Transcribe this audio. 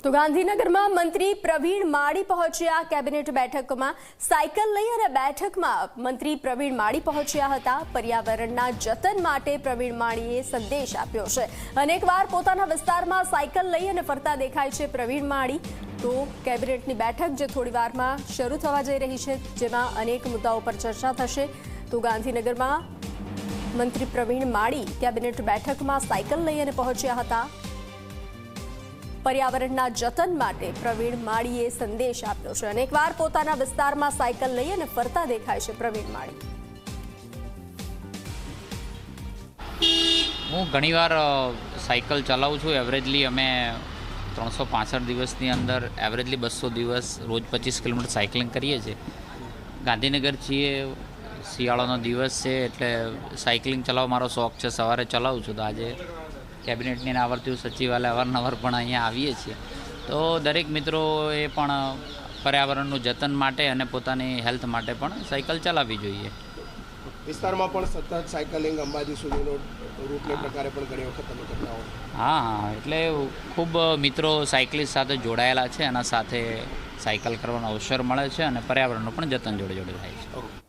તો ગાંધીનગરમાં મંત્રી પ્રવીણ માળી પહોંચ્યા કેબિનેટ બેઠકમાં સાયકલ લઈ અને બેઠકમાં મંત્રી પ્રવીણ માળી પહોંચ્યા હતા। પર્યાવરણના જતન માટે પ્રવીણ માળીએ સંદેશ આપ્યો છે। અનેકવાર પોતાના વિસ્તારમાં સાયકલ લઈ અને ફરતા દેખાય છે પ્રવીણ માળી। તો કેબિનેટની બેઠક જે થોડીવારમાં શરૂ થવા જઈ રહી છે, જેમાં અનેક મુદ્દાઓ પર ચર્ચા થશે। તો ગાંધીનગરમાં મંત્રી પ્રવીણ માળી કેબિનેટ બેઠકમાં સાયકલ લઈ અને પહોંચ્યા હતા। पर्यावरणना जतन माटे प्रवीण माळीए संदेश आप्यो छे। अनेकवार पोताना विस्तारमां सायकल लई अने फरता देखाय छे प्रवीण माळी। हूँ घणीवार सायकल चलावुं छुं। एवरेजली अमे 365 दिवसनी अंदर एवरेजली 200 दिवस रोज 25 किलोमीटर सायकलिंग करीए छीए। गांधीनगर छीए, शियाळानो दिवस छे एटले सायकलिंग चलाववा मारो शौक छे। सवारे चलावुं छुं। तो आजे केबिनेटनी आवरती सचिवालय अवारनवार पण अहींया आवीए छीए। तो दरेक मित्रोए पण पर्यावरणनुं जतन माटे अने पोतानी हेल्थ माटे पण सायकल चलाववी जोईए। विस्तारमां पण सतत सायकलिंग अंबाजी सुधीनो रूटने प्रकारे पण घणी वखत तमे करता हो। हाँ, एटले खूब मित्रों सायकलिस्ट साथे जोड़ायेला छे। एना साथे सायकल करवानो अवसर मळे छे अने पर्यावरणनुं पण जतन जोड़े जोड़े थाय छे।